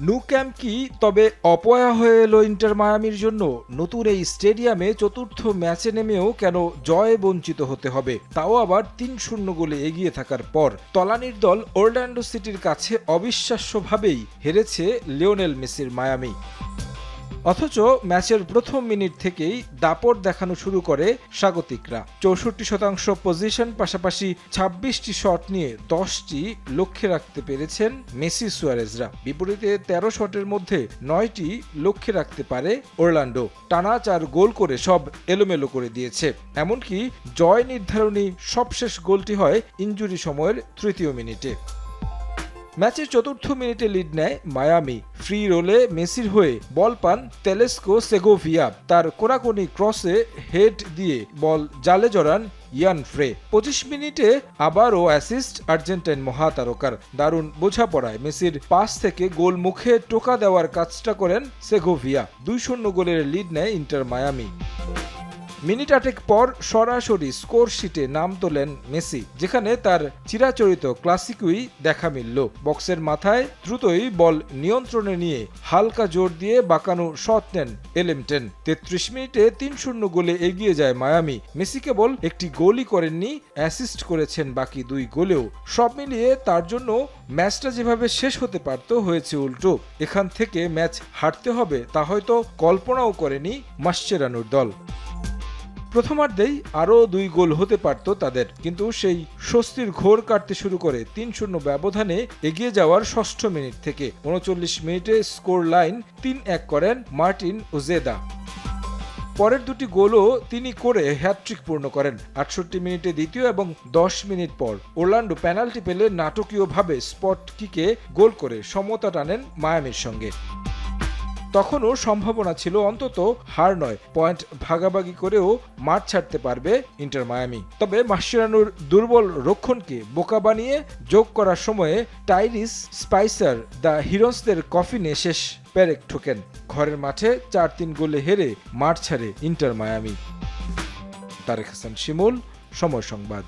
নু ক্যাম্প কি তবে অপয়া হয়ে এলো ইন্টার মায়ামির জন্য? নতুন এই স্টেডিয়ামে চতুর্থ ম্যাচে নেমেও কেন জয়ে বঞ্চিত হতে হবে, তাও আবার ৩-০ গোলে এগিয়ে থাকার পর? তলানির দল অরল্যান্ডো সিটির কাছে অবিশ্বাস্যভাবেই হেরেছে লিওনেল মেসির মায়ামি। অথচ ম্যাচের প্রথম মিনিট থেকেই দাপট দেখানো শুরু করে স্বাগতিকরা। ৬৪% পজিশন, পাশাপাশি ২৬টি শট নিয়ে ১০টি লক্ষ্যে রাখতে পেরেছেন মেসি সুয়ারেজরা। বিপরীতে ১৩ শটের মধ্যে ৯টি লক্ষ্যে রাখতে পারে অরল্যান্ডো। টানা ৪ গোল করে সব এলোমেলো করে দিয়েছে। এমনকি জয় নির্ধারণী সবশেষ গোলটি হয় ইনজুরি সময়ের ৩য় মিনিটে। ম্যাচের ৪র্থ মিনিটে লিড নেয় মায়ামি। ফ্রি রোলে মেসির হয়ে বল পান তেলেস্কো সেগোভিয়া। তার কোনাকুনি ক্রসে হেড দিয়ে বল জালে জড়ান ইয়ান ফ্রে। ২৫ মিনিটে আবারও অ্যাসিস্ট আর্জেন্টাইন মহাতারকার। দারুণ বোঝাপড়ায় মেসির পাস থেকে গোল মুখে টোকা দেওয়ার কাজটা করেন সেগোভিয়া। ২-০ গোলের লিড নেয় ইন্টার মায়ামি। মিনিট ৮ পর সরাসরি স্কোর শিটে নাম তোলেন মেসি, যেখানে তার চিরাচরিত ক্লাসিকুই দেখা মিলল। বক্সের মাথায় দ্রুতই বল নিয়ন্ত্রণে নিয়ে হালকা জোর দিয়ে বাঁকানো শট নেন এলিমটেন। ৩৩ মিনিটে ৩-০ গোলে এগিয়ে যায় মায়ামি। মেসি কেবল একটি গোলই করেননি, অ্যাসিস্ট করেছেন বাকি ২ গোলেও। সব মিলিয়ে তার জন্য ম্যাচটা যেভাবে শেষ হতে পারত হয়েছে উল্টো। এখান থেকে ম্যাচ হারতে হবে তা হয়তো কল্পনাও করেনি মাসচেরানোর দল। প্রথমার্ধেই আরও ২ গোল হতে পারত তাদের, কিন্তু সেই স্বস্তির ঘোর কাটতে শুরু করে ৩-০ ব্যবধানে এগিয়ে যাওয়ার ৬ষ্ঠ মিনিট থেকে। ৩৯ মিনিটে স্কোর লাইন ৩-১ করেন মার্টিন ওজেদা। পরের ২টি গোলও তিনি করে হ্যাটট্রিক পূর্ণ করেন। ৬৮ মিনিটে দ্বিতীয় এবং ১০ মিনিট পর অরল্যান্ডো পেনাল্টি পেলে নাটকীয়ভাবে স্পট কিকে গোল করে সমতা টানেন মায়ামির সঙ্গে। তখনও সম্ভাবনা ছিল অন্তত হার নয়, পয়েন্ট ভাগাভাগি করেও মাঠ ছাড়তে পারবে ইন্টার মায়ামি। তবে মাসচেরানোর দুর্বল রক্ষণকে বোকা বানিয়ে যোগ করার সময়ে টাইরিস স্পাইসার দ্য হিরোসদের কফিনে শেষ পেরেক ঠোকেন। ঘরের মাঠে ৪-৩ গোলে হেরে মাঠ ছাড়ে ইন্টার মায়ামি। তারেক হাসান শিমুল, সময় সংবাদ।